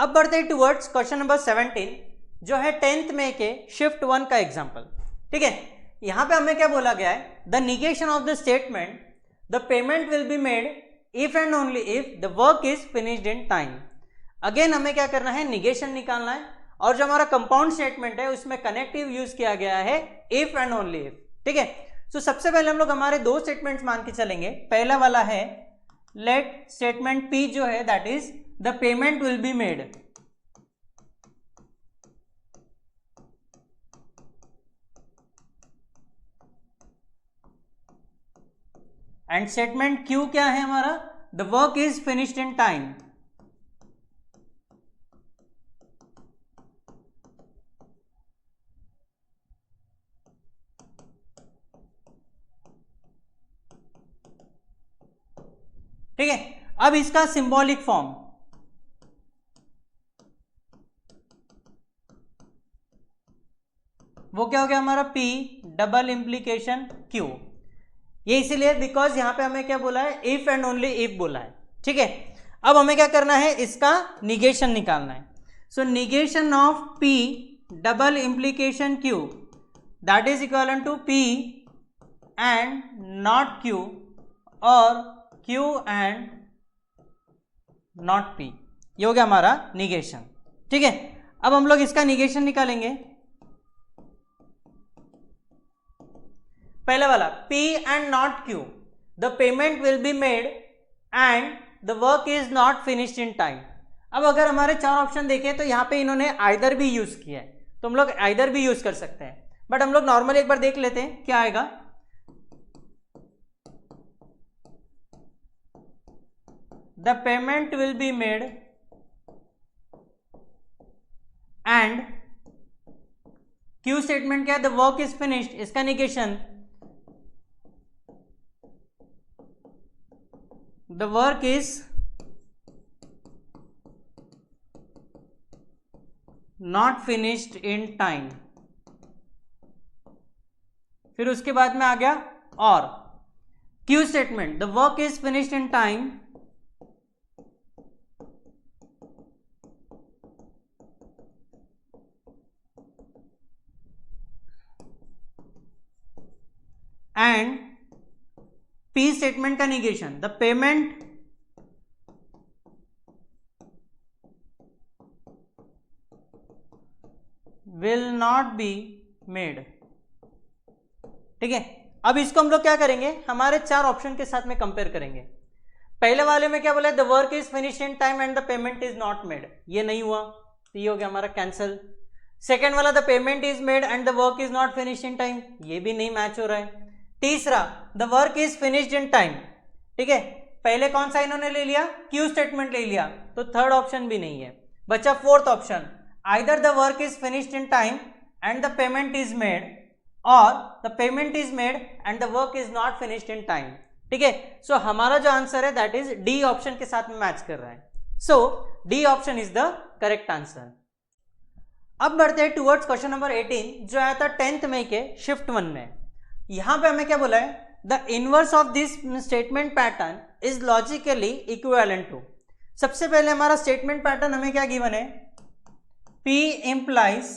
अब बढ़ते हैं टुवर्ड्स क्वेश्चन नंबर 17 जो है 10th में के शिफ्ट 1 का एग्जाम्पल। ठीक है, यहां पे हमें क्या बोला गया है, the negation of the statement the payment will be made if and only if the work is finished in time. Again हमें क्या करना है, निगेशन निकालना है, और जो हमारा कंपाउंड स्टेटमेंट है उसमें कनेक्टिव यूज किया गया है इफ एंड ओनली इफ। ठीक है, तो सबसे पहले हम लोग हमारे दो स्टेटमेंट्स मान के चलेंगे। पहला वाला है लेट स्टेटमेंट P जो है that is the payment will be made, and statement Q क्या है हमारा, the work is finished in time. ठीक है, अब इसका सिंबॉलिक फॉर्म, वो क्या हो गया हमारा P डबल इंप्लीकेशन Q। ये इसीलिए बिकॉज यहां पे हमें क्या बोला है, इफ एंड ओनली इफ बोला है। ठीक है, अब हमें क्या करना है, इसका निगेशन निकालना है। So negation of P double implication Q that is equal to P and not Q और Q एंड नॉट P। ये हो गया हमारा निगेशन। ठीक है, अब हम लोग इसका निगेशन निकालेंगे। पहले वाला P and not Q the payment will be made and the work is not finished in time. अब अगर हमारे चार ऑप्शन देखें तो यहाँ पे इन्होंने आइदर भी यूज किया है, तो हम लोग आइदर भी यूज कर सकते हैं, बट हम लोग नॉर्मली एक बार देख लेते हैं क्या आएगा। The payment will be made and Q statement क्या है, द वर्क इज फिनिश्ड, इसका negation the work is not finished in time। फिर उसके बाद में आ गया और Q statement the work is finished in time and P statement का negation the payment will not be made. ठीक है, अब इसको हम लोग क्या करेंगे, हमारे चार ऑप्शन के साथ में कंपेयर करेंगे। पहले वाले में क्या बोला है, the work is finished in time and the payment is not made, ये नहीं हुआ तो ये हो गया हमारा कैंसिल। सेकेंड वाला the payment is made and the work is not finished in time, ये भी नहीं मैच हो रहा है। तीसरा the work is finished in time. ठीक है, पहले कौन सा इन्होंने ले लिया, Q स्टेटमेंट ले लिया, तो थर्ड ऑप्शन भी नहीं है, बचा fourth option, either the work is finished in time and the payment is made और the payment is made and the work is not finished in time. ठीक है, सो हमारा जो आंसर है दैट इज डी ऑप्शन के साथ में match कर रहा है। So D option is the correct answer. अब बढ़ते हैं टुवर्ड्स क्वेश्चन नंबर 18 जो आया था 10th में के शिफ्ट 1 में। यहां पे हमें क्या बोला है, the inverse of this statement pattern is logically equivalent to. सबसे पहले हमारा स्टेटमेंट पैटर्न हमें क्या गिवन है, P implies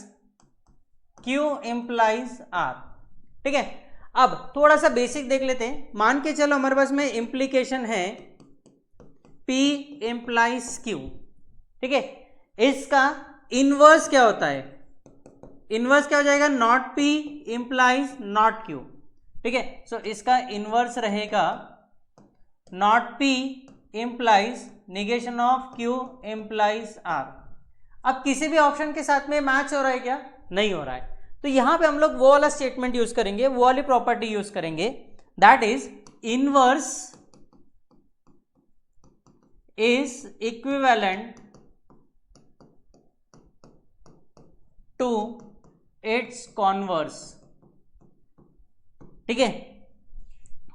Q implies R। ठीक है, अब थोड़ा सा बेसिक देख लेते हैं। मान के चलो हमारे पास में इंप्लीकेशन है P इंप्लाइज Q। ठीक है, इसका इनवर्स क्या होता है, इनवर्स क्या हो जाएगा, not P implies not Q। ठीक है, सो इसका इनवर्स रहेगा not P implies negation of Q implies R। अब किसी भी ऑप्शन के साथ में मैच हो रहा है क्या, नहीं हो रहा है, तो यहां पे हम लोग वो वाला स्टेटमेंट यूज करेंगे, वो वाली प्रॉपर्टी यूज करेंगे, that is inverse is equivalent to its converse. ठीक है,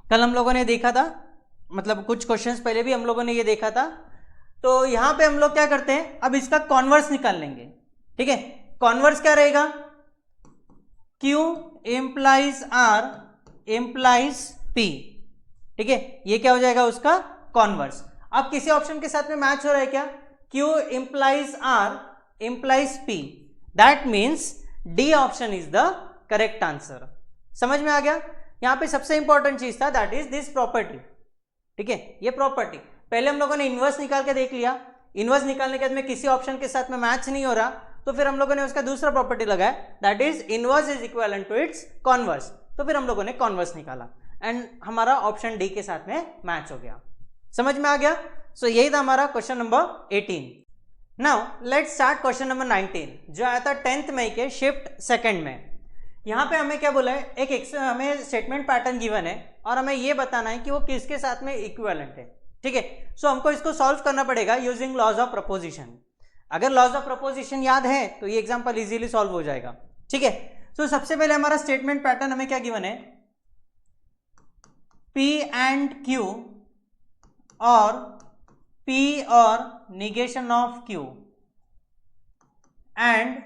कल हम लोगों ने देखा था, मतलब कुछ क्वेश्चंस पहले भी हम लोगों ने ये देखा था, तो यहां पे हम लोग क्या करते हैं, अब इसका कॉन्वर्स निकाल लेंगे। ठीक है, कॉन्वर्स क्या रहेगा, Q implies R implies P। ठीक है, ये क्या हो जाएगा उसका कॉन्वर्स। अब किसी ऑप्शन के साथ में मैच हो रहा है क्या, Q implies R implies P. That means D option is the correct answer. समझ में आ गया? यहाँ पे सबसे इंपॉर्टेंट चीज था दैट इज दिस प्रॉपर्टी. ठीक है, ये प्रॉपर्टी पहले हम लोगों ने इनवर्स निकाल के देख लिया. इनवर्स निकालने के बाद में किसी ऑप्शन के साथ में मैच नहीं हो रहा, तो फिर हम लोगों ने उसका दूसरा प्रॉपर्टी लगाया that is inverse is equivalent to its converse. तो फिर हम लोगों ने कॉन्वर्स निकाला एंड हमारा ऑप्शन डी के साथ में मैच हो गया. समझ में आ गया? सो यही था हमारा question number 18. Now let's start question number 19 जो आया था 10th मई के शिफ्ट सेकंड में. यहाँ पे हमें क्या बोला है, एक हमें स्टेटमेंट पैटर्न गिवन है और हमें ये बताना है कि वो किसके साथ में इक्विवेलेंट है. ठीक है, सो हमको इसको सॉल्व करना पड़ेगा यूजिंग लॉज ऑफ प्रपोजिशन. अगर लॉज ऑफ प्रपोजिशन याद है तो ये एग्जांपल इजीली सॉल्व हो जाएगा. ठीक है, सो सबसे पहले हमारा स्टेटमेंट पैटर्न हमें क्या गिवन है, P एंड Q और P और negation of Q and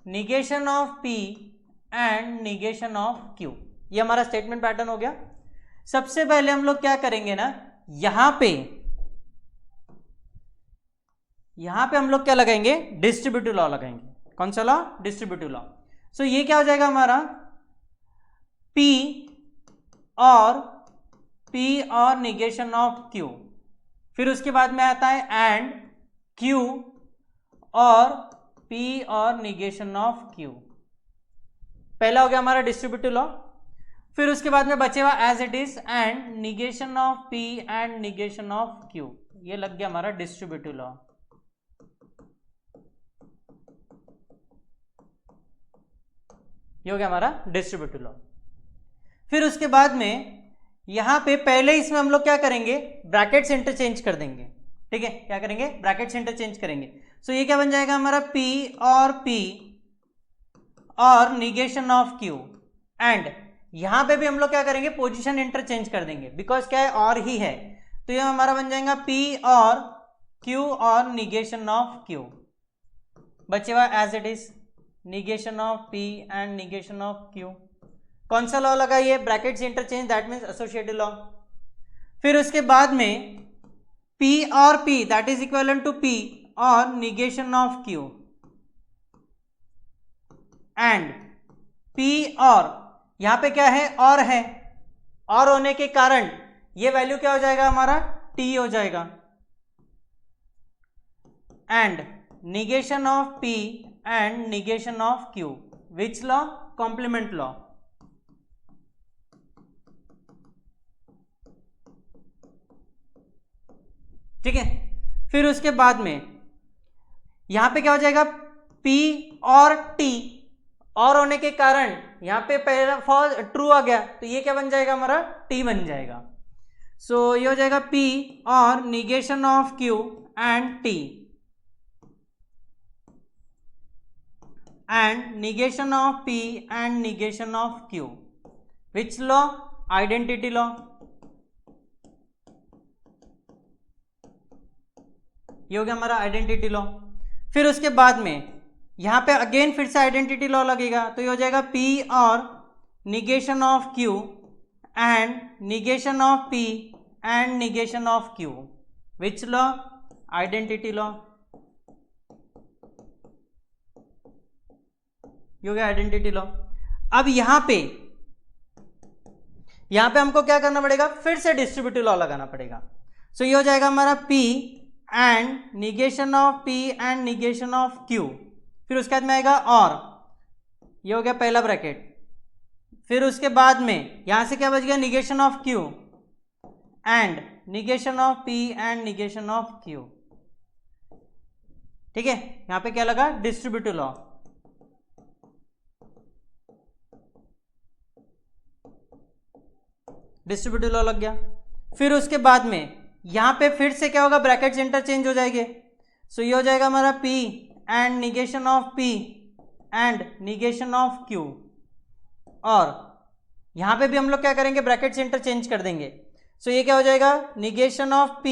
negation of P and negation of Q. ये हमारा स्टेटमेंट पैटर्न हो गया. सबसे पहले हम लोग क्या करेंगे ना, यहां पे हम लोग क्या लगाएंगे, डिस्ट्रीब्यूटिव लॉ लगाएंगे. कौन सा लॉ? Distributive law. सो ये क्या हो जाएगा हमारा P और negation of Q. फिर उसके बाद में आता है एंड Q और P और negation of Q. पहला हो गया हमारा डिस्ट्रीब्यूटिव लॉ. फिर उसके बाद में बचेगा as it is and negation of P and negation of Q. ये लग गया हमारा डिस्ट्रीब्यूटिव लॉ. ये हो गया हमारा डिस्ट्रीब्यूटिव लॉ. फिर उसके बाद में यहां पे पहले इसमें हम लोग क्या करेंगे, ब्रैकेट्स इंटरचेंज कर देंगे. ठीक है, क्या करेंगे, ब्रैकेट्स इंटरचेंज करेंगे. सो ये क्या बन जाएगा हमारा P और negation of Q. एंड यहां पे भी हम लोग क्या करेंगे, पोजीशन इंटरचेंज कर देंगे बिकॉज क्या है, और ही है. तो ये हमारा बन जाएगा P और Q और negation of Q. बचेगा as it is negation of P and negation of Q. कौन सा लॉ लगा, ये brackets interchange, that means associative law. फिर उसके बाद में P और P that is equivalent to P और negation of Q and P और यहां पे क्या है, और है, और होने के कारण ये वैल्यू क्या हो जाएगा हमारा, T हो जाएगा. And negation of P and negation of Q. Which law? Complement law. ठीक है, फिर उसके बाद में यहां पे क्या हो जाएगा, P और T, और होने के कारण यहां पे पहला फॉल्स ट्रू आ गया, तो ये क्या बन जाएगा हमारा, T बन जाएगा. सो ये हो जाएगा P और negation of Q and T and negation of P and negation of Q. Which law? Identity law. ये हो गया हमारा आइडेंटिटी लॉ. फिर उसके बाद में यहां पे अगेन फिर से आइडेंटिटी लॉ लगेगा, तो ये हो जाएगा P और negation of Q and negation of P and negation of Q. Which law? Identity law. ये हो गया आइडेंटिटी लॉ. अब यहां पे हमको क्या करना पड़ेगा, फिर से डिस्ट्रीब्यूटिव लॉ लगाना पड़ेगा. सो ये हो जाएगा हमारा P and negation of P and negation of Q. फिर उसके बाद में आएगा और, ये हो गया पहला ब्रैकेट. फिर उसके बाद में यहां से क्या बच गया, negation of Q and negation of P and negation of Q. ठीक है, यहां पे क्या लगा, डिस्ट्रीब्यूटिव लॉ. डिस्ट्रीब्यूटिव लॉ लग गया. फिर उसके बाद में यहां पे फिर से क्या होगा, ब्रैकेट्स इंटरचेंज हो जाएंगे. सो ये हो जाएगा हमारा P and negation of P and negation of Q. और यहां पे भी हम लोग क्या करेंगे, ब्रैकेट्स इंटरचेंज कर देंगे. सो ये क्या हो जाएगा, negation of P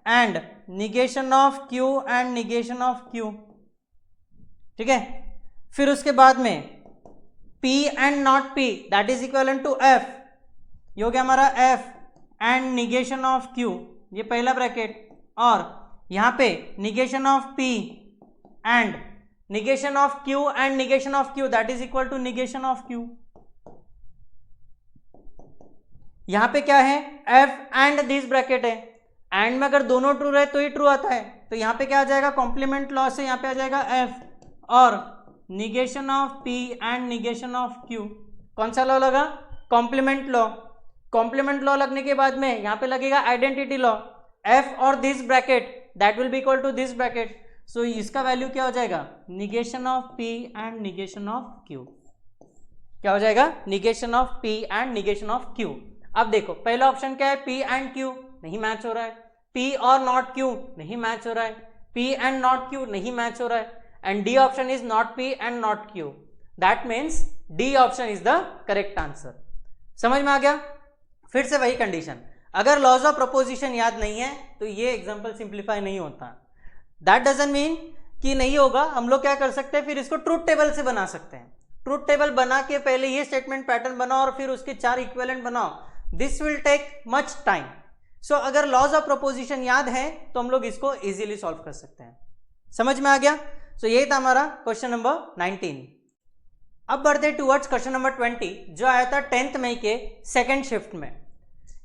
and negation of Q and negation of Q. ठीक है, फिर उसके बाद में P and not P that is equivalent to F. ये हो गया हमारा F and negation of Q, ये पहला ब्रैकेट. और यहां पे negation of P and negation of Q and negation of Q that is equal to negation of Q। यहां पे क्या है, F एंड दिस ब्रैकेट है, एंड में अगर दोनों ट्रू रहे तो ही ट्रू आता है, तो यहां पे क्या आ जाएगा, कॉम्प्लीमेंट लॉ से यहां पे आ जाएगा F और negation of P and negation of Q। कौन सा लॉ लगा, कॉम्प्लीमेंट लॉ। कॉम्प्लीमेंट लॉ लगने के बाद में यहां पे लगेगा आइडेंटिटी लॉ, F और this bracket that will be equal to this bracket, so इसका वैल्यू क्या हो जाएगा, negation of P and negation of Q। क्या हो जाएगा, negation of P and negation of Q। अब देखो पहला ऑप्शन क्या है, P एंड Q नहीं मैच हो रहा है, P और नॉट Q नहीं मैच हो रहा है, P एंड नॉट Q नहीं मैच हो रहा है, and D option is not P and not Q, that means D option is the correct answer. समझ में आ गया। फिर से वही कंडीशन, अगर लॉज ऑफ प्रोपोजिशन याद नहीं है तो ये एग्जांपल सिंप्लीफाई नहीं होता, दैट डजंट मीन कि नहीं होगा। हम लोग क्या कर सकते हैं, फिर इसको ट्रूथ टेबल से बना सकते हैं। ट्रूथ टेबल बना के पहले ये स्टेटमेंट पैटर्न बनाओ और फिर उसके 4 इक्विवेलेंट बनाओ, this will take much time. So अगर लॉज ऑफ प्रोपोजिशन याद है तो हम लोग इसको इजीली सॉल्व कर सकते हैं। समझ में आ गया। सो यही था हमारा क्वेश्चन नंबर 19। अब बढ़ते टुवर्ड्स क्वेश्चन नंबर 20 जो आया था 10th मई के सेकेंड शिफ्ट में।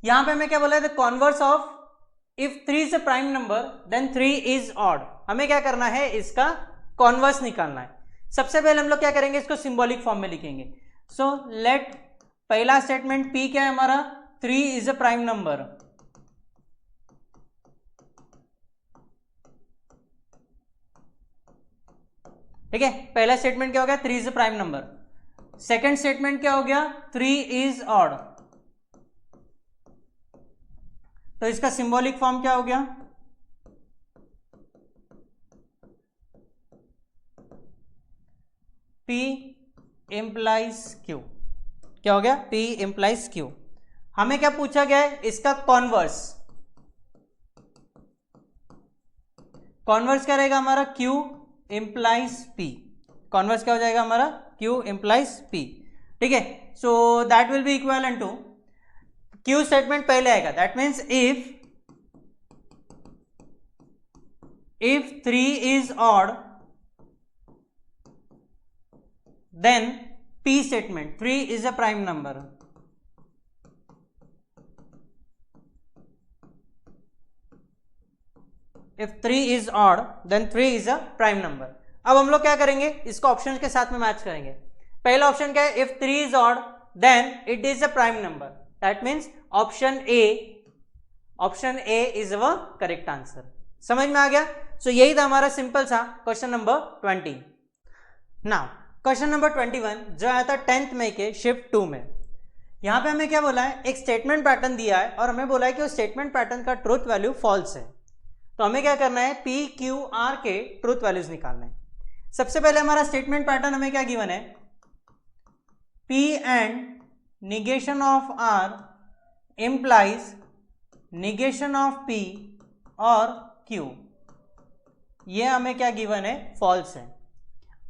यहां पे मैं क्या बोला था, converse of if 3 is a prime number then 3 is odd. हमें क्या करना है, इसका कॉन्वर्स निकालना है। सबसे पहले हम लोग क्या करेंगे, इसको सिंबॉलिक फॉर्म में लिखेंगे। सो लेट पहला स्टेटमेंट P क्या है हमारा, 3 इज अ प्राइम नंबर। ठीक है, पहला स्टेटमेंट क्या हो गया, 3 is a prime number. Second statement क्या हो गया, 3 इज ऑड। तो इसका सिंबॉलिक फॉर्म क्या हो गया, P implies Q। क्या हो गया, P implies Q। हमें क्या पूछा गया है, इसका कॉन्वर्स। कॉन्वर्स क्या रहेगा हमारा, Q implies P। कॉन्वर्स क्या हो जाएगा हमारा, Q implies P। ठीक है, so that will be equivalent to, Q statement पहले आएगा, दैट means if 3 is odd then P statement, 3 is a prime number। if 3 is odd then 3 is a prime number। अब हम लोग क्या करेंगे, इसको ऑप्शन के साथ में मैच करेंगे। पहला ऑप्शन क्या है, if 3 is odd then it is a prime number, that means option A is our correct answer। समझ में आ गया। सो यही था हमारा सिंपल सा question number 20। Now question number 21 जो आया था 10th मई के शिफ्ट 2 में। यहां पे हमें क्या बोला है, एक स्टेटमेंट पैटर्न दिया है और हमें बोला है कि उस स्टेटमेंट पैटर्न का ट्रूथ वैल्यू फॉल्स है। तो हमें क्या करना है, P Q R के ट्रूथ वैल्यूज निकालना है। सबसे पहले हमारा स्टेटमेंट पैटर्न हमें क्या गिवन है, P and negation of R implies negation of P और Q। ये हमें क्या गिवन है, फॉल्स है।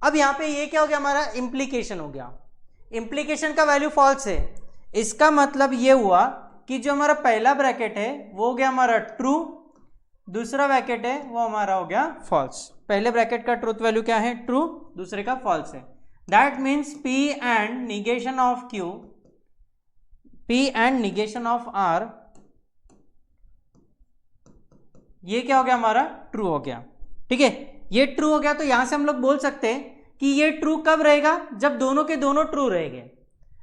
अब यहां पे ये क्या हो गया, हमारा इंप्लीकेशन हो गया। इंप्लीकेशन का वैल्यू फॉल्स है, इसका मतलब ये हुआ कि जो हमारा पहला ब्रैकेट है वो हो गया हमारा ट्रू, दूसरा ब्रैकेट है वो हमारा हो गया फॉल्स। पहले ब्रैकेट का ट्रूथ वैल्यू क्या है, ट्रू, दूसरे का फॉल्स है। That means P and negation of Q, P and negation of R, ये क्या हो गया हमारा, ट्रू हो गया। ठीक है, ये ट्रू हो गया। तो यहां से हम लोग बोल सकते हैं कि ये ट्रू कब रहेगा, जब दोनों के दोनों ट्रू रहेंगे।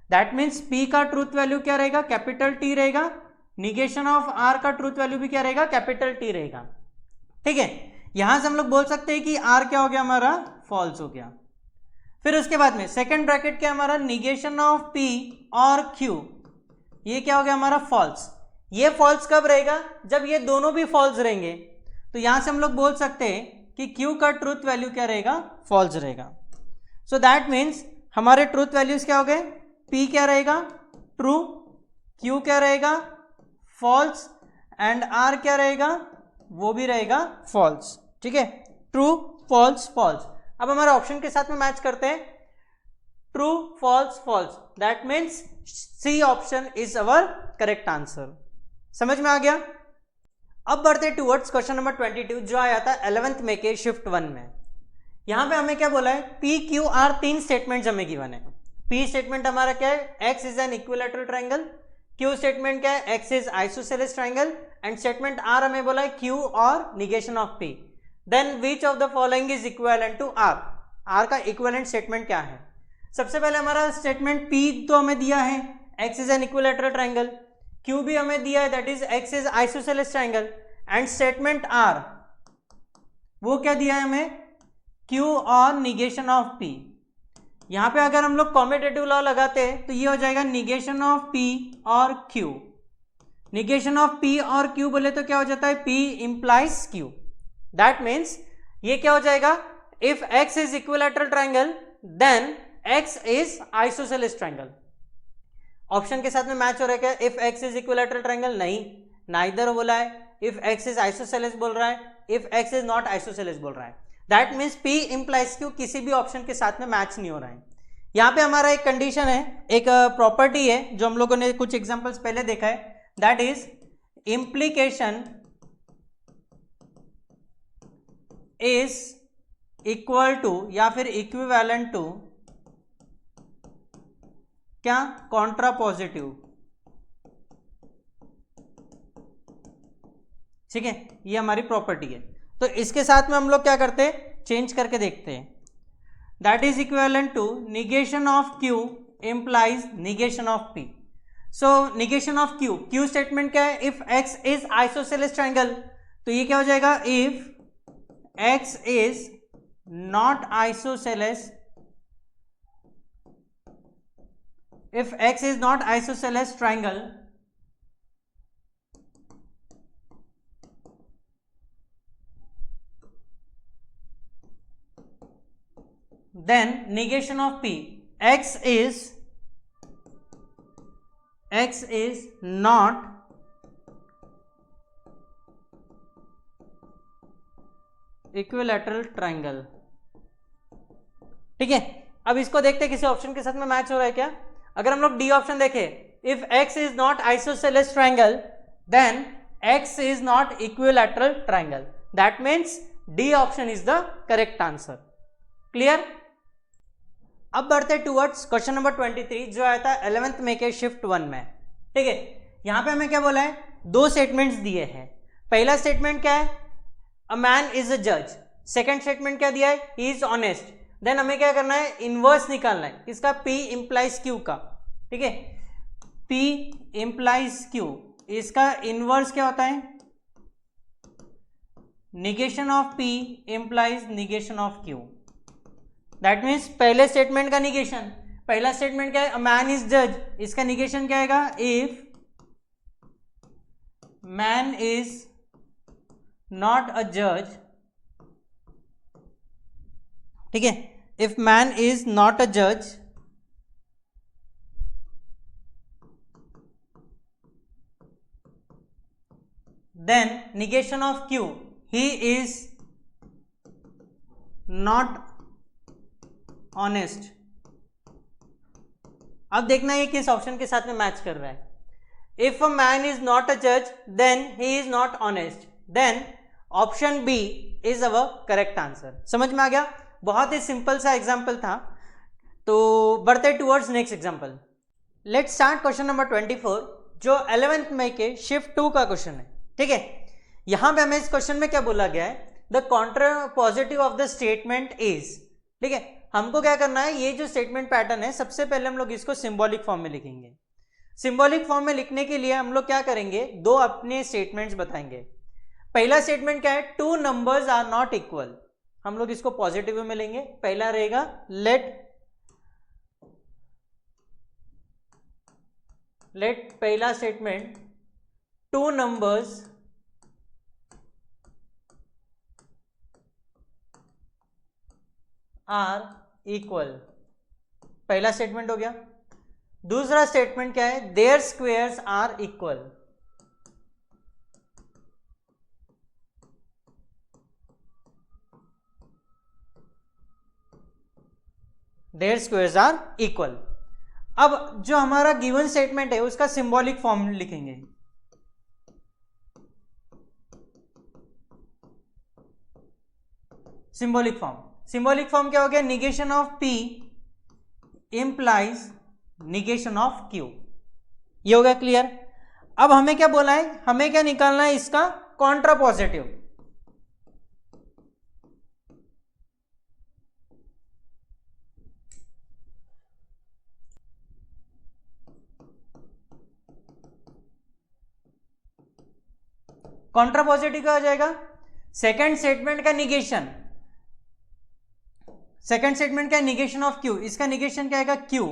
दैट मीन्स P का ट्रूथ वैल्यू क्या रहेगा, कैपिटल T रहेगा, निगेशन ऑफ R का ट्रूथ वैल्यू भी क्या रहेगा, कैपिटल T रहेगा। ठीक है, यहां से हम लोग बोल सकते हैं कि R क्या हो गया हमारा, फॉल्स हो गया। फिर उसके बाद में सेकेंड ब्रैकेट क्या हमारा, निगेशन ऑफ P और Q, ये क्या हो गया हमारा, फॉल्स। ये फॉल्स कब रहेगा, जब ये दोनों भी फॉल्स रहेंगे। तो यहां से हम लोग बोल सकते हैं कि Q का ट्रूथ वैल्यू क्या रहेगा, फॉल्स रहेगा। सो दैट मीन्स हमारे ट्रूथ वैल्यूज क्या हो गए, P क्या रहेगा, ट्रू, Q क्या रहेगा, फॉल्स, एंड R क्या रहेगा, वो भी रहेगा फॉल्स। ठीक है, ट्रू फॉल्स फॉल्स। अब हमारे ऑप्शन के साथ में मैच करते हैं, true false false, that means C option is our correct answer. समझ में आ गया। अब बढ़ते टूवर्ड्स क्वेश्चन नंबर 22 जो आया था 11th में के शिफ्ट 1 में। यहां पे हमें क्या बोला है, पी क्यू आर तीन स्टेटमेंट हमें गिवन है। पी स्टेटमेंट हमारा क्या है, X is an equilateral triangle. Q statement क्या है, X is isosceles triangle. And statement R हमें बोला है क्यू और negation of P. Then which of the following is equivalent to R. R का इक्विवेलेंट स्टेटमेंट क्या है। सबसे पहले हमारा स्टेटमेंट पी तो हमें दिया है, X is an equilateral triangle. Q भी हमें दिया है, that is X is isosceles triangle. And statement R वो क्या दिया है हमें, क्यू और निगेशन ऑफ पी। यहां पे अगर हम लोग कॉम्यूटेटिव लॉ लगाते हैं तो ये हो जाएगा निगेशन ऑफ पी और क्यू। निगेशन ऑफ पी और क्यू बोले तो क्या हो जाता है, P implies Q. That means ये क्या हो जाएगा, if X is equilateral triangle then X is isosceles triangle. Option के साथ में मैच हो रहा है क्या, if X is equilateral triangle, नहीं, नाइदर बोला है। इफ एक्स इज आइसोसेलेस बोल रहा है, if X is not isosceles बोल रहा है। That means P implies Q किसी भी ऑप्शन के साथ में मैच नहीं हो रहा है। यहाँ पे हमारा एक कंडीशन है, एक प्रॉपर्टी है जो हम लोगों ने कुछ एग्जांपल्स पहले देखा है, that is implication is equal to या फिर इक्विवेलेंट टू क्या, कॉन्ट्रापोजिटिव। ठीक है, ये हमारी प्रॉपर्टी है। तो इसके साथ में हम लोग क्या करते हैं, चेंज करके देखते हैं। That is equivalent to negation of Q implies negation of P. So negation of Q, Q statement क्या है, if X is isosceles triangle, तो ये क्या हो जाएगा, if X is not isosceles, if X is not isosceles triangle then negation of P, x is not equilateral triangle। ठीक है, अब इसको देखते हैं किसी ऑप्शन के साथ में मैच हो रहा है क्या। अगर हम लोग डी ऑप्शन देखें, if x is not isosceles triangle then x is not equilateral triangle, that means D option is the correct answer। Clear. अब बढ़ते टूवर्ड्स क्वेश्चन नंबर 23 जो आया था 11th में के शिफ्ट 1 में। ठीक है, यहां पे हमें क्या बोला है, दो स्टेटमेंट्स दिए हैं। पहला स्टेटमेंट क्या है, अ मैन इज अ जज। सेकंड स्टेटमेंट क्या दिया है, ही इज ऑनेस्ट। देन हमें क्या करना है, इनवर्स निकालना है इसका, P इंप्लाइज Q का। ठीक है, P इंप्लाइज Q, इसका इनवर्स क्या होता है, negation of P implies negation of Q। That means पहले स्टेटमेंट का निगेशन, पहला स्टेटमेंट क्या है, अ मैन इज जज, इसका निगेशन क्या आएगा, if man is not a जज। ठीक है, if man is not a जज then negation of Q, he is not honest. अब देखना ये किस ऑप्शन के साथ में मैच कर रहा है। If a man is not a जज then he is not honest, then option B is our correct answer. समझ में आ गया, बहुत ही सिंपल सा एग्जांपल था। तो बढ़ते towards next example. Let's start question number 24 जो 11th में के शिफ्ट 2 का क्वेश्चन है। ठीक है, यहां पे हमें इस क्वेश्चन में क्या बोला गया है, the contrapositive of the statement is. ठीक है, हमको क्या करना है, ये जो स्टेटमेंट पैटर्न है सबसे पहले हम लोग इसको सिंबॉलिक फॉर्म में लिखेंगे। सिंबॉलिक फॉर्म में लिखने के लिए हम लोग क्या करेंगे, दो अपने स्टेटमेंट्स बताएंगे। पहला स्टेटमेंट क्या है, two numbers are not equal, हम लोग इसको पॉजिटिव में लेंगे। पहला रहेगा लेट पहला statement, two numbers are equal, पहला स्टेटमेंट हो गया। दूसरा स्टेटमेंट क्या है, their squares are equal. Their squares are equal. अब जो हमारा गिवन स्टेटमेंट है उसका सिंबॉलिक फॉर्म लिखेंगे। सिंबॉलिक फॉर्म, सिंबॉलिक फॉर्म क्या हो गया, negation of P implies negation of Q। ये हो गया क्लियर। अब हमें क्या बोला है, हमें क्या निकालना है, इसका कॉन्ट्रा पॉजिटिव। कॉन्ट्रा पॉजिटिव क्या हो जाएगा, सेकेंड स्टेटमेंट का निगेशन, सेकेंड स्टेटमेंट का निगेशन ऑफ Q, इसका निगेशन क्या आएगा Q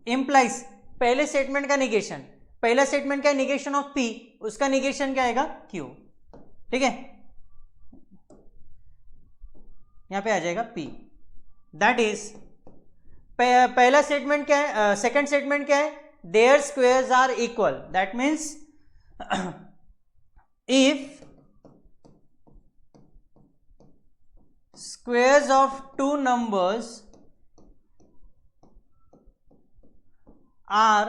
इंप्लाइज पहले स्टेटमेंट का निगेशन, पहला स्टेटमेंट का निगेशन ऑफ P, उसका निगेशन क्या आएगा Q। ठीक है, यहां पे आ जाएगा P, दैट इज पहला स्टेटमेंट क्या है, सेकेंड स्टेटमेंट क्या है, their squares are equal, that means if squares of two numbers are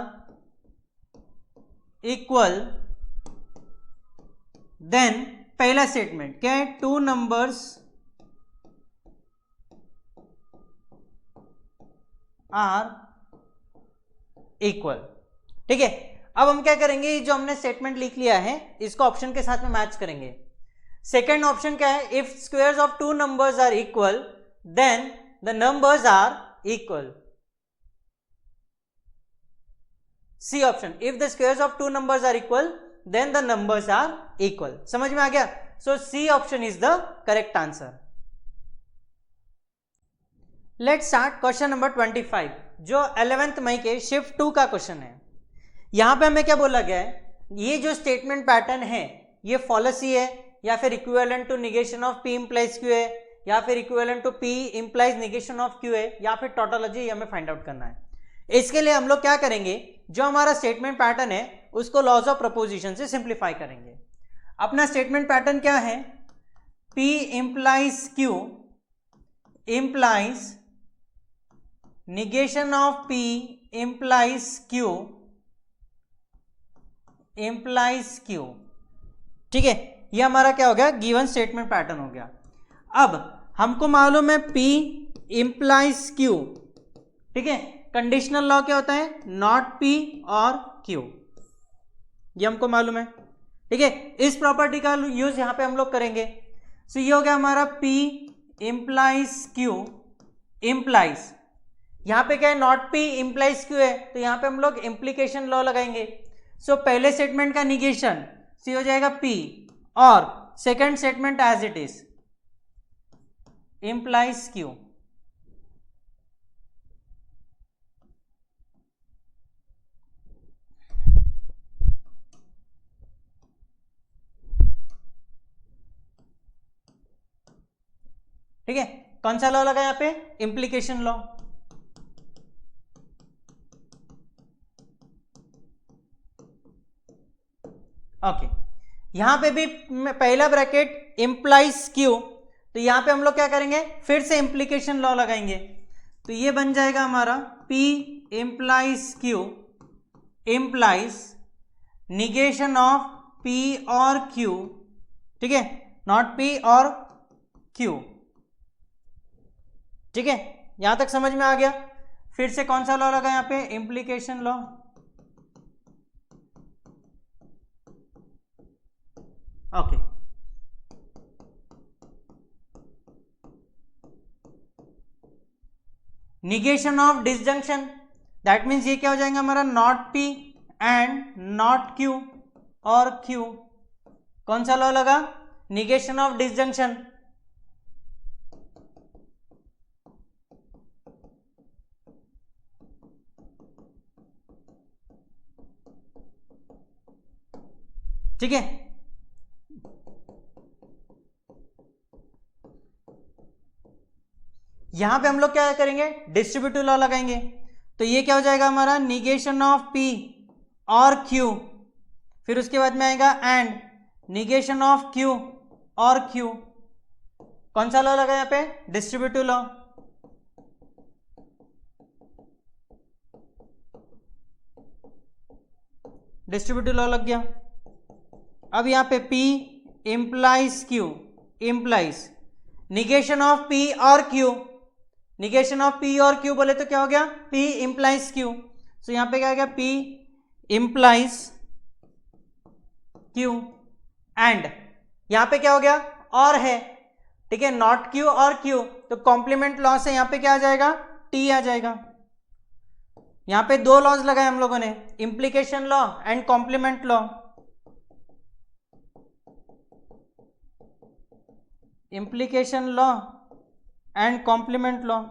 equal, then पहला स्टेटमेंट क्या है, टू नंबर्स आर इक्वल। ठीक है, अब हम क्या करेंगे, ये जो हमने स्टेटमेंट लिख लिया है इसको ऑप्शन के साथ में मैच करेंगे। सेकेंड ऑप्शन क्या है, if squares of two numbers are equal then the numbers are equal. C option, if the squares of two numbers are equal then the numbers are equal. समझ में आ गया, so C option is the correct answer. Let's start question number 25, जो 11th मई के shift 2 का question है। यहां पे हमें क्या बोला गया है, ये जो स्टेटमेंट पैटर्न है ये फॉलसी है या फिर equivalent to negation of P implies Q है, या फिर equivalent to P implies negation of Q है, या फिर टोटोलॉजी, हमें फाइंड आउट करना है। इसके लिए हम लोग क्या करेंगे, जो हमारा स्टेटमेंट पैटर्न है उसको लॉज ऑफ प्रपोजिशन से सिंप्लीफाई करेंगे। अपना स्टेटमेंट पैटर्न क्या है, P implies Q implies negation of P implies Q implies Q। ठीक है, ये हमारा क्या हो गया, गिवन स्टेटमेंट पैटर्न हो गया। अब हमको मालूम है P इंप्लाइज Q। ठीक है, कंडीशनल लॉ क्या होता है, नॉट P और Q, ये हमको मालूम है। ठीक है, इस प्रॉपर्टी का यूज यहां पे हम लोग करेंगे। सो ये हो गया हमारा P इंप्लाइज Q इंप्लाइज, यहां पे क्या है, नॉट P इंप्लाइज Q है, तो यहां पे हम लोग इंप्लीकेशन लॉ लगाएंगे। सो पहले स्टेटमेंट का निगेशन सी हो जाएगा P, और second statement as it is implies Q। ठीक है, कौन सा लॉ लगा यहां पे, इंप्लीकेशन लॉ। ओके, यहां पे भी पहला ब्रैकेट इंप्लाइज Q, तो यहां पे हम लोग क्या करेंगे, फिर से इंप्लीकेशन लॉ लगाएंगे। तो ये बन जाएगा हमारा P implies Q implies negation of P और Q। ठीक है, नॉट P और Q। ठीक है, यहां तक समझ में आ गया। फिर से कौन सा लॉ लगा यहां पे, implication law. Okay, negation of disjunction, that means ये क्या हो जाएगा हमारा, not P and not Q और Q। कौन सा लॉ लगा, निगेशन ऑफ डिसजंक्शन। ठीक है, यहां पे हम लोग क्या करेंगे, डिस्ट्रीब्यूटिव लॉ लगाएंगे। तो ये क्या हो जाएगा हमारा, निगेशन ऑफ P और Q, फिर उसके बाद में आएगा एंड निगेशन ऑफ Q और Q। कौन सा लॉ लगा यहां पे, डिस्ट्रीब्यूटिव लॉ। डिस्ट्रीब्यूटिव लॉ लग गया। अब यहां पे P implies Q implies negation of P और क्यू, निगेशन ऑफ पी और क्यू बोले तो क्या हो गया, पी इंप्लाइज क्यू। सो यहां पे क्या हो गया, पी इंप्लाइज क्यू एंड यहां पे क्या हो गया, और है, ठीक है, नॉट क्यू और क्यू, तो कॉम्प्लीमेंट लॉ से यहां पे क्या आ जाएगा, टी आ जाएगा। यहां पे दो लॉज लगाए हम लोगों ने, implication law and complement law. Implication law and complement law.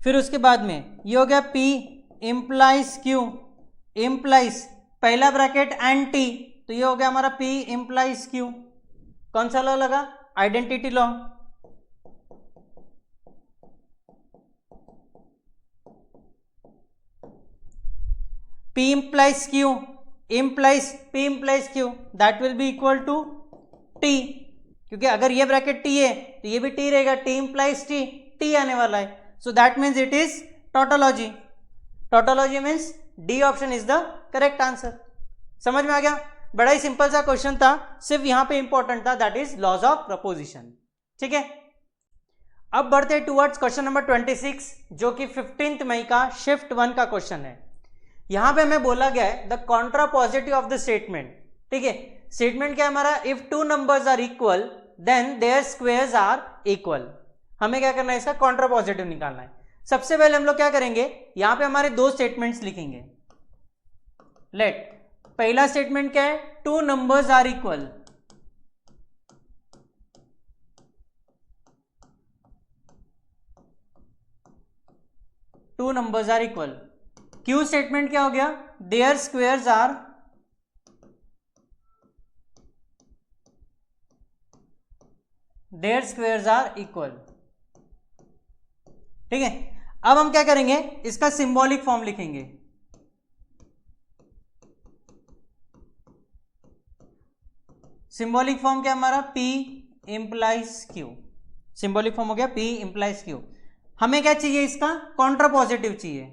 फिर उसके बाद में ये हो गया P इंप्लाइज Q इंप्लाइज पहला ब्रैकेट एंड T, तो ये हो गया हमारा P इंप्लाइज Q। कौन सा लॉ लगा, identity law. P implies Q implies P implies Q that will be equal to T, क्योंकि अगर ये ब्रैकेट T है तो ये भी T रहेगा, T implies T, T आने वाला है, so that means it is tautology। tautology means D option is the correct answer. समझ में आ गया, बड़ा ही सिंपल सा क्वेश्चन था, सिर्फ यहां पे इंपॉर्टेंट था, that is laws of proposition. ठीक है, अब बढ़ते टुवर्ड्स क्वेश्चन नंबर 26 जो कि 15 मई का शिफ्ट 1 का क्वेश्चन है। यहां पे हमें बोला गया है the contrapositive of the statement. ठीक है, स्टेटमेंट क्या है हमारा, if two numbers are equal then their squares are equal. हमें क्या करना है, इसका कॉन्ट्रापोजिटिव निकालना है। सबसे पहले हम लोग क्या करेंगे, यहां पे हमारे दो स्टेटमेंट्स लिखेंगे। लेट पहला स्टेटमेंट क्या है, two numbers are equal. Two numbers are equal. Q statement क्या हो गया, देयर स्क्वायर्स आर इक्वल। ठीक है, अब हम क्या करेंगे, इसका सिंबॉलिक फॉर्म लिखेंगे। सिंबॉलिक फॉर्म क्या हमारा, P implies Q। Symbolic form हो गया P इंप्लाइज Q। हमें क्या चाहिए, इसका कॉन्ट्रापोजिटिव चाहिए।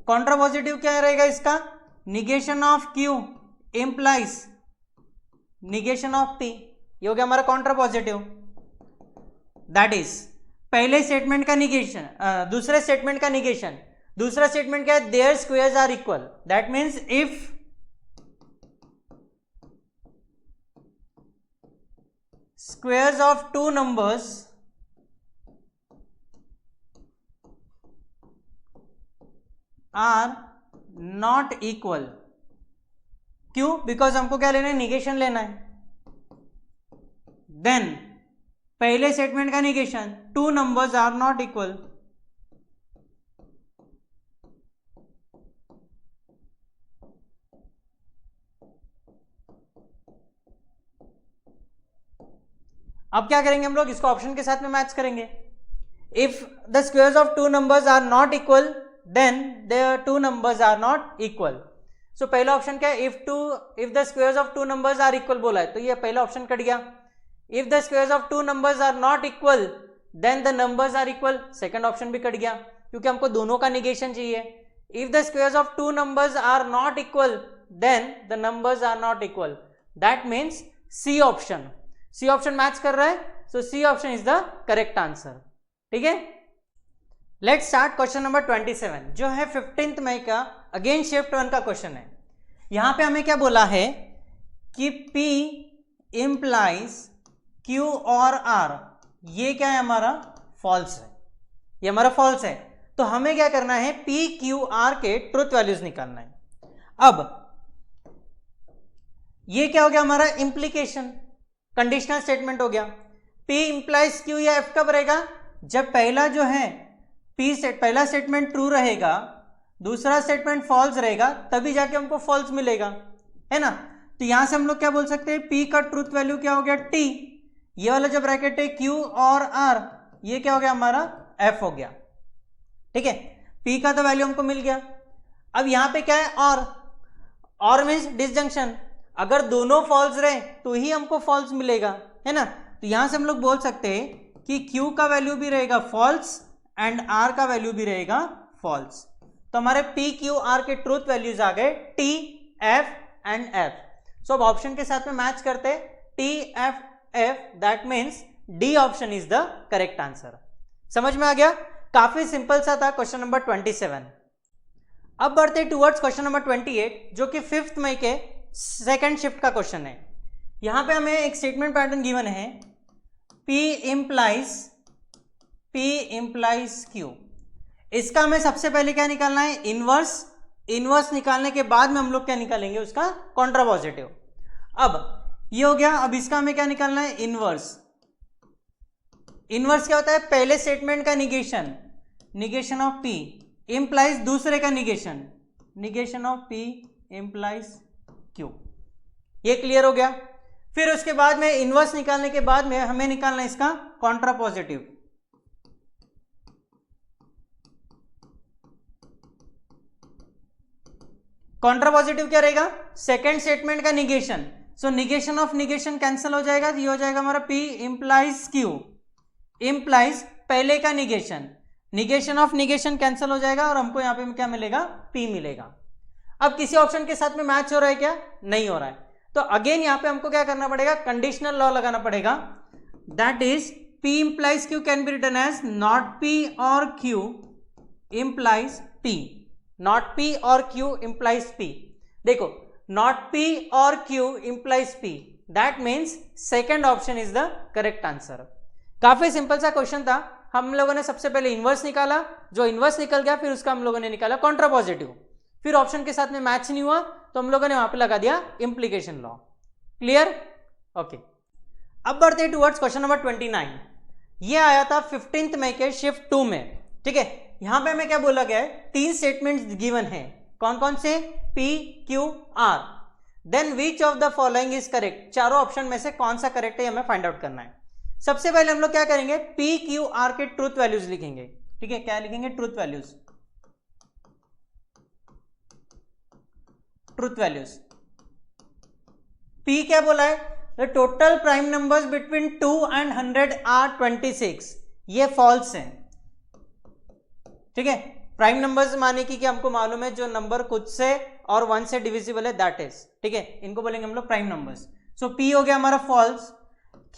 कॉन्ट्रापोजिटिव क्या रहेगा इसका, negation of Q implies negation of P। ये हो गया हमारा कॉन्ट्रापोजिटिव, दैट इज पहले स्टेटमेंट का निगेशन, दूसरे स्टेटमेंट का निगेशन। दूसरा स्टेटमेंट क्या है, their squares are equal, that means if squares of two numbers are not equal. क्यों, बिकॉज हमको क्या लेना है, निगेशन लेना है। देन पहले स्टेटमेंट का negation, two numbers are not equal. अब क्या करेंगे हम लोग, इसको ऑप्शन के साथ में मैच करेंगे। If the squares of two numbers are not equal then their two numbers are not equal. So पहला ऑप्शन क्या है, if the squares of two numbers are equal बोला है, तो ये पहला ऑप्शन कट गया। If the squares of two numbers are not equal then the numbers are equal, second option भी कट गया, क्योंकि हमको दोनों का निगेशन चाहिए। If the squares of two numbers are not equal then the numbers are not equal, that means C option. C option match कर रहा है, so C option is the correct answer. ठीक है, लेट्स स्टार्ट क्वेश्चन नंबर 27 जो है 15 मई का again shift 1 का question है। यहां पे हमें क्या बोला है कि P इंप्लाइज Q और R, ये क्या है हमारा, फॉल्स है, ये हमारा फॉल्स है। तो हमें क्या करना है, P Q R के ट्रुथ वैल्यूज निकालना है। अब ये क्या हो गया हमारा, इंप्लीकेशन कंडीशनल स्टेटमेंट हो गया। P इंप्लाइज Q या F कब रहेगा, जब पहला जो है पहला स्टेटमेंट ट्रू रहेगा, दूसरा स्टेटमेंट फॉल्स रहेगा, तभी जाके हमको फॉल्स मिलेगा, है ना। तो यहां से हम लोग क्या बोल सकते हैं, P का ट्रूथ वैल्यू क्या हो गया, T। ये वाला जो ब्रैकेट है Q और R, ये क्या हो गया हमारा, F हो गया। ठीक है, P का तो वैल्यू हमको मिल गया। अब यहां पे क्या है, और मीन्स डिसजंक्शन, अगर दोनों फॉल्स रहे तो ही हमको फॉल्स मिलेगा, है ना। तो यहां से हम लोग बोल सकते हैं कि Q का वैल्यू भी रहेगा फॉल्स एंड R का वैल्यू भी रहेगा फॉल्स। तो हमारे पी क्यू आर के ट्रूथ वैल्यूज आ गए टी एफ एंड एफ। सो अब ऑप्शन के साथ में मैच करते T F F, that means D option is the correct answer. समझ में आ गया? काफी सिंपल सा था क्वेश्चन नंबर 27। अब बढ़ते टुवर्ड्स क्वेश्चन नंबर 28 जो कि 5th मई के सेकंड शिफ्ट का क्वेश्चन है। यहां पे हमें एक स्टेटमेंट पैटर्न गिवन है P implies Q। इसका हमें सबसे पहले क्या निकालना है? इनवर्स। इनवर्स निकालने के बाद में हम लोग क्या निकालेंगे? उसका कॉन्ट्रापॉजिटिव। अब ये हो गया। अब इसका हमें क्या निकालना है? इनवर्स। इनवर्स क्या होता है? पहले स्टेटमेंट का negation, negation of P implies दूसरे का negation, negation of P implies Q। ये क्लियर हो गया। फिर उसके बाद में इनवर्स निकालने के बाद में हमें निकालना है इसका कॉन्ट्रापॉजिटिव। कॉन्ट्रापॉजिटिव क्या रहेगा? सेकेंड स्टेटमेंट का negation. So negation of negation cancel हो जाएगा, ये हो जाएगा हमारा P इम्प्लाइज Q इम्प्लाइज पहले का negation, negation of negation cancel हो जाएगा और हमको यहां पे क्या मिलेगा? P मिलेगा। अब किसी ऑप्शन के साथ में मैच हो रहा है क्या? नहीं हो रहा है। तो अगेन यहां पे हमको क्या करना पड़ेगा? कंडीशनल लॉ लगाना पड़ेगा। That is P implies Q can be written as not P और Q implies P, not P और Q implies P। देखो, नॉट P और Q implies P, that means second option is the correct answer. काफी simple सा question था। हम लोगों ने सबसे पहले इनवर्स निकाला, जो इनवर्स निकल गया फिर उसका हम लोगों ने निकाला कॉन्ट्रापॉजिटिव, फिर ऑप्शन के साथ में मैच नहीं हुआ तो हम लोगों ने वहां पे लगा दिया इंप्लीकेशन लॉ। क्लियर? ओके। अब बढ़ते टुवर्ड्स क्वेश्चन नंबर 29। ये आया था 15th मई के शिफ्ट 2 में। ठीक है, यहां पे हमें क्या बोला गया है? 3 स्टेटमेंट्स गिवन है। कौन कौन से? P Q R। Then which of the following is correct? चारों ऑप्शन में से कौन सा करेक्ट है हमें फाइंड आउट करना है। सबसे पहले हम लोग क्या करेंगे? P Q R के ट्रूथ वैल्यूज लिखेंगे। ठीक है, क्या लिखेंगे? Truth values. Truth values P क्या बोला है? The total prime numbers between 2 and 100 are 26। ये फॉल्स है। ठीक है, प्राइम नंबर्स माने कि हमको मालूम है जो नंबर खुद से और 1 से डिविजिबल है, दैट इज। ठीक है, इनको बोलेंगे हम लोग प्राइम नंबर्स। सो P हो गया हमारा फॉल्स।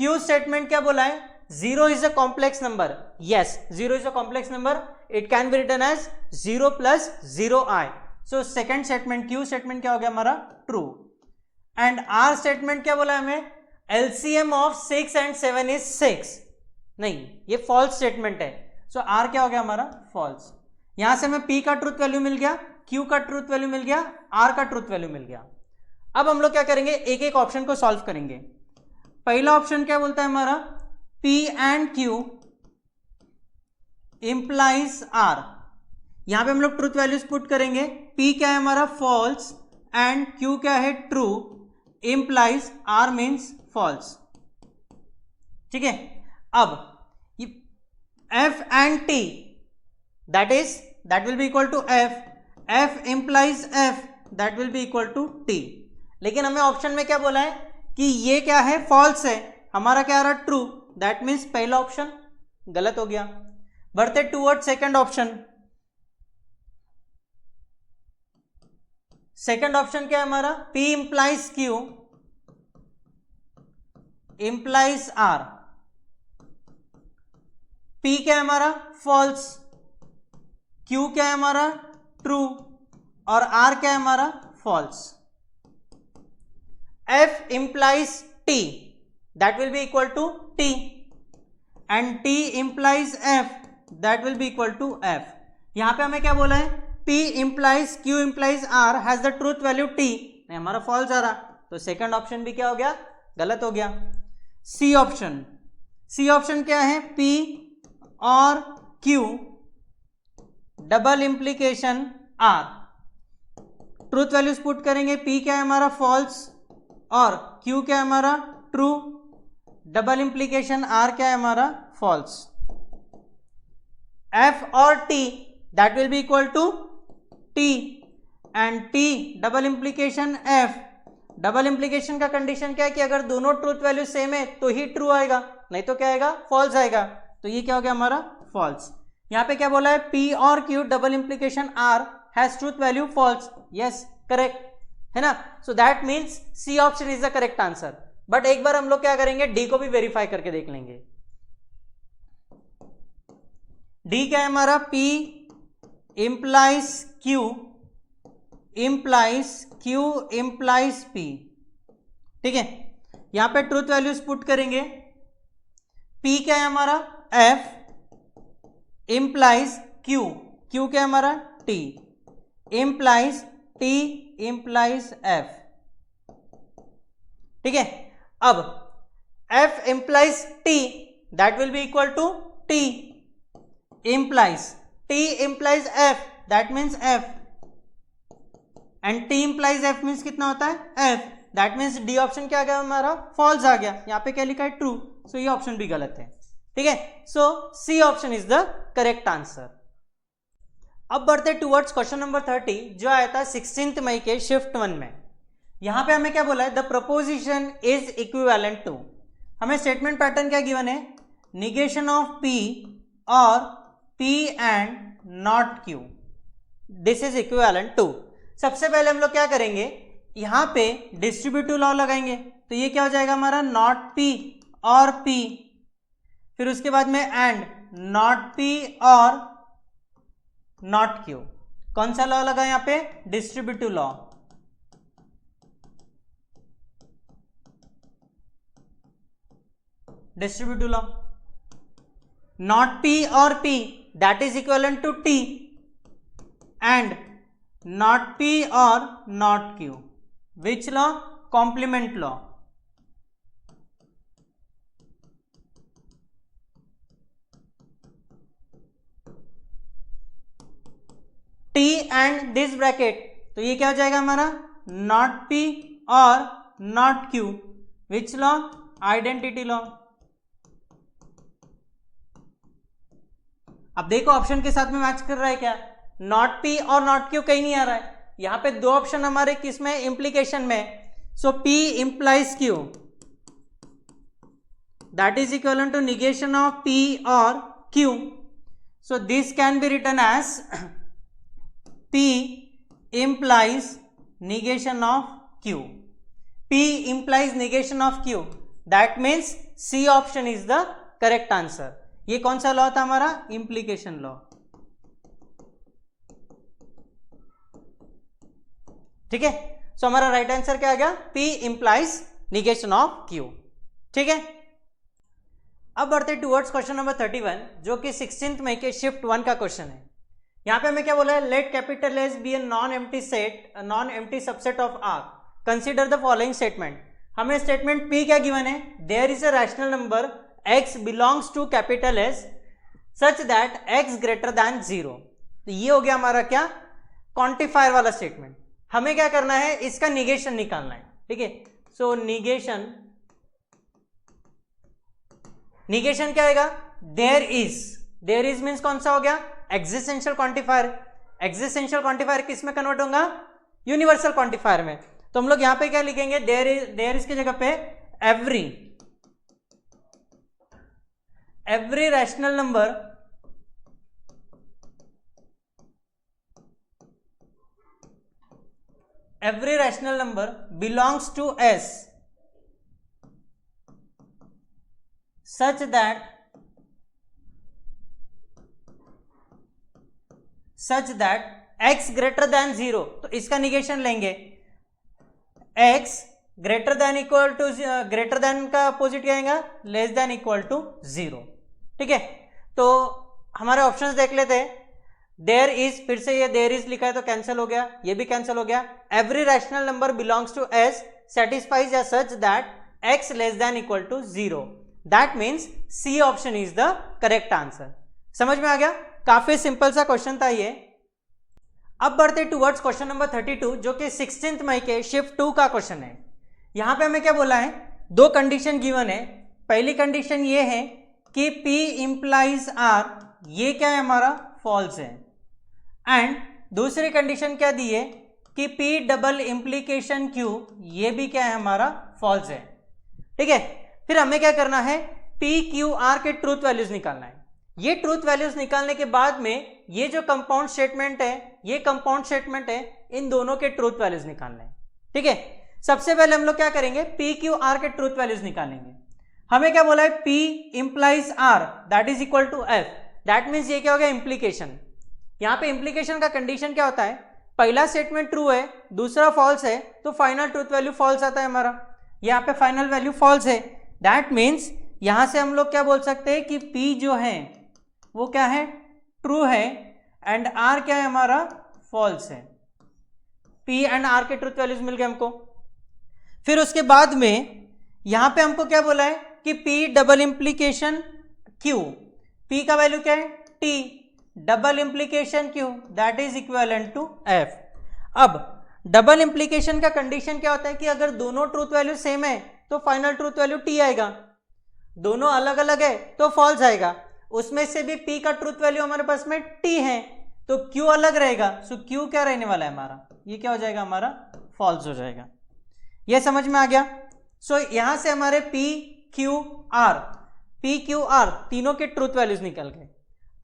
Q स्टेटमेंट क्या बोला है? 0 is a complex number. Yes, 0 is a complex number, it can be written as 0 + 0i। So second statement Q statement क्या हो गया हमारा? ट्रू। एंड R स्टेटमेंट क्या बोला हमें? LCM of 6 and 7 is 6। नहीं, ये फॉल्स स्टेटमेंट है। सो R क्या हो गया हमारा? फॉल्स। यहां से हमें P का ट्रूथ वैल्यू मिल गया, Q का ट्रूथ वैल्यू मिल गया, R का ट्रूथ वैल्यू मिल गया। अब हम लोग क्या करेंगे? एक एक ऑप्शन को सॉल्व करेंगे। पहला ऑप्शन क्या बोलता है हमारा? P and Q implies R। यहां पे हम लोग ट्रूथ वैल्यूज पुट करेंगे। P क्या है हमारा? फॉल्स एंड Q क्या है? True. implies R means false. ठीक है, अब F and T that will be equal to F implies F that will be equal to T। लेकिन हमें ऑप्शन में क्या बोला है कि ये क्या है? फॉल्स है। हमारा क्या आ रहा? ट्रू। दैट मीन्स पहला ऑप्शन गलत हो गया। बढ़ते toward second option. Second option क्या है हमारा? P implies Q implies R। P क्या है हमारा? फॉल्स। Q क्या है हमारा? ट्रू। और R क्या है हमारा? False. F implies T, that will be equal to T, and T implies F, that will be equal to F। यहां पे हमें क्या बोला है? P implies Q implies R has the truth value T। नहीं, हमारा फॉल्स आ रहा, तो सेकंड ऑप्शन भी क्या हो गया? गलत हो गया। C option. C ऑप्शन क्या है? P और Q double implication R। Truth values put करेंगे। P क्या है हमारा? फॉल्स और Q क्या है हमारा? ट्रू। डबल इंप्लीकेशन R क्या है हमारा? फॉल्स। F और T that will be equal to T and T double implication F। Double implication का कंडीशन क्या है कि अगर दोनों ट्रूथ वैल्यू सेम है तो ही ट्रू आएगा, नहीं तो क्या आएगा? फॉल्स आएगा। तो ये क्या हो गया हमारा? फॉल्स। यहां पे क्या बोला है? P और Q double implication R has truth value false, yes correct है ना। So that means C option is the correct answer. But एक बार हम लोग क्या करेंगे, डी को भी वेरीफाई करके देख लेंगे। डी क्या है हमारा, P implies Q implies P, ठीक है। यहां पे ट्रूथ वैल्यूज पुट करेंगे। P क्या है हमारा, F implies Q, Q क्या है हमारा, T implies T implies F, ठीक है। अब F implies T, that will be equal to T implies T implies F, that means F, and T implies F means कितना होता है, F, that means D option क्या आ गया हमारा, false आ गया। यहाँ पे क्या लिखा है, ट्रू, सो ये ऑप्शन भी गलत है, ठीक है। So C option is the correct answer. अब बढ़ते टूवर्ड्स क्वेश्चन नंबर 30 जो आया था 16 मई के शिफ्ट 1 में। यहां पे हमें क्या बोला है, the proposition is equivalent to, हमें स्टेटमेंट पैटर्न क्या गिवन है, निगेशन ऑफ P और P and not Q, this is equivalent to. सबसे पहले हम लोग क्या करेंगे, यहां पे डिस्ट्रीब्यूटिव लॉ लगाएंगे, तो ये क्या हो जाएगा हमारा, नॉट P और P, फिर उसके बाद में एंड नॉट P और नॉट Q। कौन सा लॉ लगा यहां पे, distributive law, distributive law, not P और P that is equivalent to T and not P or not Q, which law, complement law, T and this bracket, तो ये क्या हो जाएगा हमारा, not P और not Q, which law, identity law। अब देखो ऑप्शन के साथ में मैच कर रहा है क्या, नॉट P और नॉट Q कहीं नहीं आ रहा है, यहां पे दो ऑप्शन हमारे किसमें, इंप्लीकेशन में। सो P implies Q, that is equivalent to negation of P or Q, so this can be written as P implies negation of Q, P implies negation of Q, that means C option is the correct answer। ये कौन सा law था हमारा, implication law, ठीक है। सो हमारा right answer क्या आ गया, P implies negation of Q, ठीक है। अब बढ़ते टूवर्ड्स क्वेश्चन नंबर 31 जो कि 16 मई के शिफ्ट 1 का क्वेश्चन है। यहां पे हमें क्या बोला है, let capital S be a non empty subset of R, consider the following statement. हमें स्टेटमेंट P क्या गिवन है, there is a rational number x belongs to capital S such that x greater than 0। तो ये हो गया हमारा क्या, quantifier वाला स्टेटमेंट। हमें क्या करना है, इसका निगेशन निकालना है, ठीक है। सो निगेशन क्या आएगा, देयर इज मीन्स कौन सा हो गया, एग्जिस्टेंशियल क्वांटिफायर। एग्जिस्टेंशियल क्वांटिफायर किस में कन्वर्ट होगा, यूनिवर्सल क्वांटिफायर में। तो हम लोग यहां पे क्या लिखेंगे, देयर इज की जगह पे every rational number belongs to S such that x greater than 0। तो इसका निगेशन लेंगे, x greater than equal to, greater than का अपोजिट क्या आएगा, लेस देन इक्वल टू 0, ठीक है। तो हमारे ऑप्शंस देख लेते हैं, देयर इज, फिर से ये देयर इज लिखा है तो कैंसिल हो गया, ये भी कैंसिल हो गया। Every rational number belongs to S satisfies such that x less than equal to 0, that means C option is the correct answer. समझ में आ गया, काफी सिंपल सा क्वेश्चन था ये। अब बढ़ते टूवर्ड्स क्वेश्चन नंबर 32 जो कि 16 मई के शिफ्ट 2 का क्वेश्चन है। यहां पे हमें क्या बोला है, दो कंडीशन गिवन है। पहली कंडीशन ये है कि P इंप्लाइज R, ये क्या है हमारा, फॉल्स है। एंड दूसरी कंडीशन क्या दी है कि P डबल इंप्लीकेशन Q, ये भी क्या है हमारा, फॉल्स है, ठीक है। फिर हमें क्या करना है, P Q R के ट्रूथ वैल्यूज निकालना है। ये ट्रूथ वैल्यूज निकालने के बाद में ये जो कंपाउंड स्टेटमेंट है, ये कंपाउंड स्टेटमेंट है, इन दोनों के ट्रूथ वैल्यूज निकालने हैं। ठीक है, सबसे पहले हम लोग क्या करेंगे, पी क्यू आर के ट्रूथ वैल्यूज निकालेंगे। हमें क्या बोला है, P implies R that is equal to F, that means ये क्या हो गया, इंप्लीकेशन। यहाँ पे इंप्लीकेशन का कंडीशन क्या होता है, पहला स्टेटमेंट ट्रू है, दूसरा फॉल्स है, तो फाइनल ट्रूथ वैल्यू फॉल्स आता है हमारा। यहाँ पे फाइनल वैल्यू फॉल्स है, दैट मीन्स यहां से हम लोग क्या बोल सकते हैं कि P जो है वो क्या है, ट्रू है, एंड R क्या है हमारा, फॉल्स है। P एंड R के ट्रूथ वैल्यूज मिल गए हमको। फिर उसके बाद में यहां पे हमको क्या बोला है कि P double implication Q, P का वैल्यू क्या है, T double implication Q that is equivalent to F। अब डबल इंप्लीकेशन का कंडीशन क्या होता है कि अगर दोनों ट्रूथ वैल्यू सेम है तो फाइनल ट्रूथ वैल्यू T आएगा, दोनों अलग अलग है तो फॉल्स आएगा। उसमें से भी P का ट्रूथ वैल्यू हमारे पास में T है तो Q अलग रहेगा, सो Q क्या रहने वाला है हमारा, ये क्या हो जाएगा हमारा, फॉल्स हो जाएगा। ये समझ में आ गया। सो यहां से हमारे P Q R तीनों के ट्रूथ वैल्यूज निकल गए।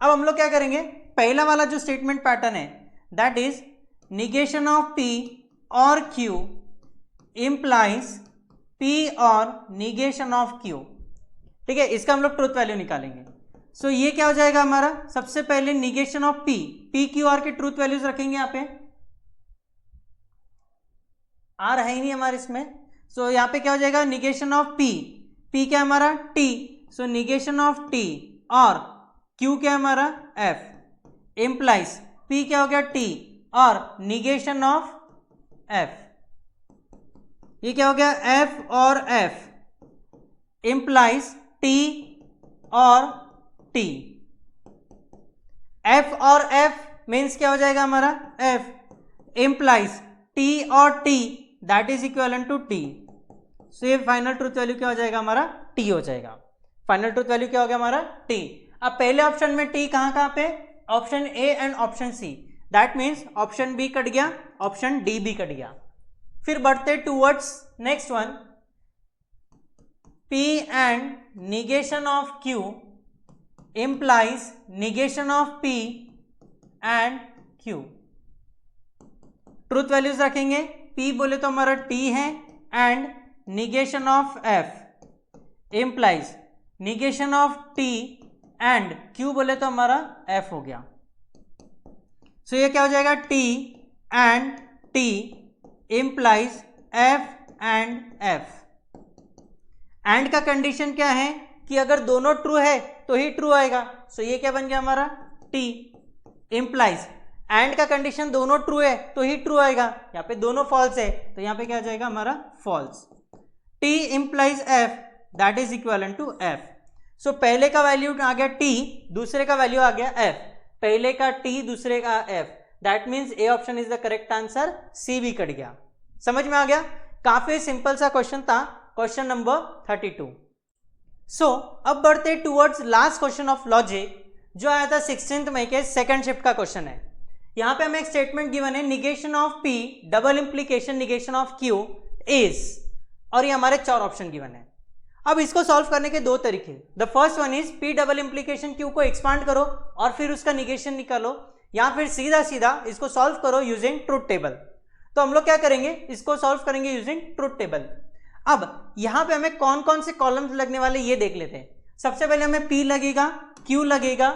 अब हम लोग क्या करेंगे, पहला वाला जो स्टेटमेंट पैटर्न है that is negation of P और Q इंप्लाइज P और निगेशन ऑफ Q। ठीक है, इसका हम लोग ट्रूथ वैल्यू निकालेंगे। सो ये क्या हो जाएगा हमारा, सबसे पहले negation of P Q R के ट्रूथ वैल्यूज रखेंगे यहाँ पे, R है ही नहीं हमारे इसमें। सो यहाँ पे क्या हो जाएगा, निगेशन ऑफ P क्या हमारा T, so negation of T और Q क्या हमारा F इंप्लाइज P क्या हो गया T और निगेशन ऑफ F, ये क्या हो गया F और F इंप्लाइज T और T। F और F मीन्स क्या हो जाएगा हमारा, F इंप्लाइज T और T that is equivalent to T। So ये फाइनल ट्रूथ वैल्यू क्या हो जाएगा हमारा, T हो जाएगा। फाइनल ट्रूथ वैल्यू क्या हो गया हमारा, T। अब पहले ऑप्शन में T कहाँ पे, option A and option C, that means option B cut गया, ऑप्शन D भी कट गया। फिर बढ़ते towards next one, P and negation of Q implies negation of P and Q। Truth values रखेंगे, P बोले तो हमारा T है and negation of F implies negation of T and Q बोले तो हमारा F हो गया। सो ये क्या हो जाएगा, T and T implies F and F। And का कंडीशन क्या है कि अगर दोनों ट्रू है तो ही ट्रू आएगा, सो ये क्या बन गया हमारा, T इंप्लाइज एंड का कंडीशन दोनों ट्रू है तो ही ट्रू आएगा, यहाँ पे दोनों फॉल्स है तो यहाँ पे क्या आ जाएगा हमारा false. T implies F that is equivalent to F। So पहले का वैल्यू आ गया T, दूसरे का वैल्यू आ गया F, पहले का T दूसरे का F, that means A option is the correct answer, C भी कट गया। समझ में आ गया, काफी सिंपल सा क्वेश्चन था, क्वेश्चन नंबर 32। सो अब बढ़ते towards last question of logic जो आया था 16th मई के सेकंड शिफ्ट का क्वेश्चन है। यहां पे हमें एक स्टेटमेंट गिवन है, negation of P double implication negation of Q is, और ये हमारे 4 ऑप्शन गिवन है। अब इसको सॉल्व करने के 2 तरीके, the first one is P double implication Q को एक्सपांड करो और फिर उसका निगेशन निकालो, या फिर सीधा सीधा इसको सॉल्व करो यूजिंग ट्रूथ टेबल। तो हम लोग क्या करेंगे, इसको सॉल्व करेंगे यूजिंग ट्रूथ टेबल। अब यहां पे हमें कौन कौन से कॉलम्स लगने वाले ये देख लेते हैं। सबसे पहले हमें P लगेगा, Q लगेगा,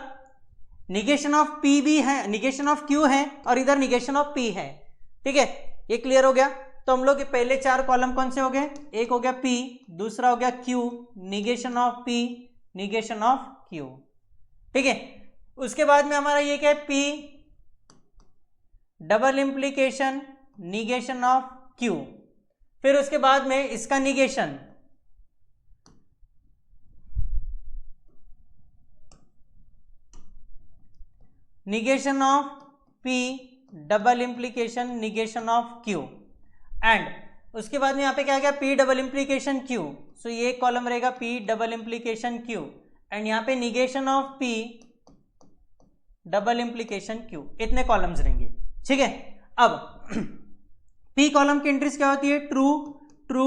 निगेशन ऑफ P भी है, निगेशन ऑफ Q है और इधर निगेशन ऑफ P है। ठीक है, ये क्लियर हो गया। तो हम लोग के पहले 4 कॉलम कौन से हो गए, एक हो गया P, दूसरा हो गया Q, negation of P, negation of Q। ठीक है, उसके बाद में हमारा ये क्या है, P double implication negation of Q, फिर उसके बाद में इसका negation, negation of P double implication negation of Q, and उसके बाद में यहाँ पे क्या आ गया, P डबल इंप्लीकेशन Q। सो ये कॉलम रहेगा P double implication Q and यहाँ पे negation of P double implication Q, इतने कॉलम्स रहेंगे। ठीक है, अब P कॉलम की एंट्रीज क्या होती है, true true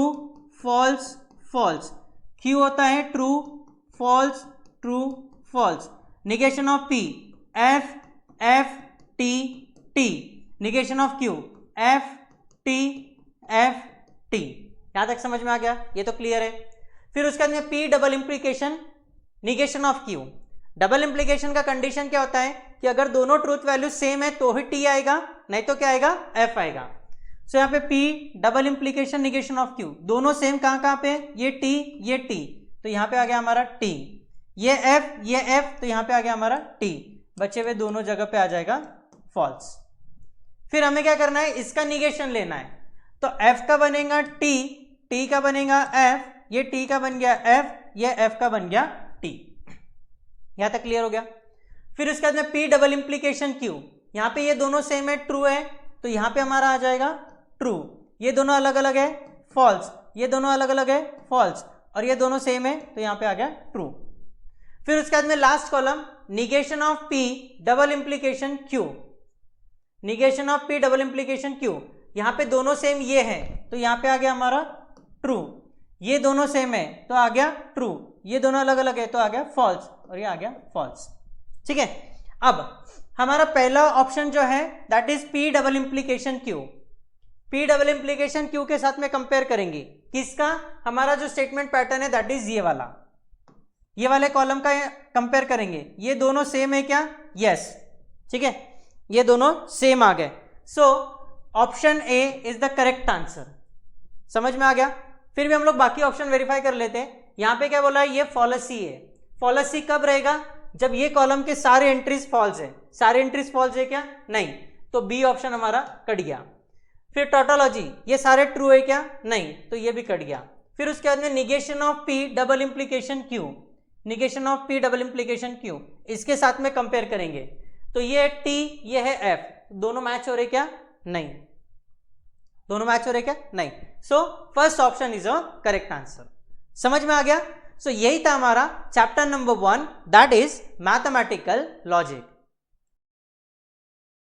false false, Q होता है true false true false, negation of P F F T T, negation of Q F T F T. यहां तक समझ में आ गया, ये तो क्लियर है। फिर उसके बाद में P double implication negation of Q. Double implication का कंडीशन क्या होता है कि अगर दोनों ट्रूथ वैल्यू सेम है तो ही टी आएगा, नहीं तो क्या आएगा, एफ आएगा। सो यहाँ पे P double implication negation of Q, दोनों सेम कहाँ पे, ये टी ये टी, तो यहाँ पे आ गया हमारा टी, ये एफ, तो यहाँ पे आ गया हमारा टी, बचे हुए दोनों जगह पे आ जाएगा फॉल्स। फिर हमें क्या करना है, इसका निगेशन लेना है, तो एफ का बनेगा टी, टी का बनेगा एफ, ये टी का बन गया एफ, ये एफ का बन गया टी। यहां तक क्लियर हो गया। फिर उसके बाद में पी डबल इंप्लीकेशन क्यू, यहां पे ये दोनों सेम है, ट्रू है, तो यहां पे हमारा आ जाएगा ट्रू, ये दोनों अलग अलग है फॉल्स, ये दोनों अलग अलग है फॉल्स, और ये दोनों सेम है तो यहां पे आ गया ट्रू। फिर उसके बाद में last column negation of P double implication Q, negation of P double implication Q, यहां पे दोनों सेम ये है तो यहां पे आ गया हमारा ट्रू, ये दोनों सेम है तो आ गया ट्रू, ये दोनों अलग अलग है तो आ गया फॉल्स, और ये आ गया फॉल्स। ठीक है, अब हमारा पहला ऑप्शन जो है that is P double implication Q, P double implication Q के साथ में कंपेयर करेंगे किसका, हमारा जो स्टेटमेंट पैटर्न है दैट इज ये वाला, ये वाले कॉलम का कंपेयर करेंगे, ये दोनों सेम है क्या, यस, ठीक है, ये दोनों सेम आ गए। So option A is the correct answer, समझ में आ गया। फिर भी हम लोग बाकी ऑप्शन वेरीफाई कर लेते हैं। यहां पे क्या बोला है, ये फॉलसी है, फॉलसी कब रहेगा, जब ये कॉलम के सारे एंट्रीज फॉल्स है, सारे एंट्रीज फॉल्स है क्या, नहीं, तो बी ऑप्शन हमारा कट गया। फिर टोटोलॉजी, ये सारे ट्रू है क्या, नहीं, तो ये भी कट गया। फिर उसके बाद में negation of P double implication Q, negation of P double implication Q, इसके साथ में कंपेयर करेंगे, तो ये है टी, ये है एफ, दोनों मैच हो रहे क्या, नहीं, दोनों मैच हो रहे क्या, नहीं। So first option is a correct answer, समझ में आ गया। सो यही था हमारा chapter number 1 that is mathematical logic.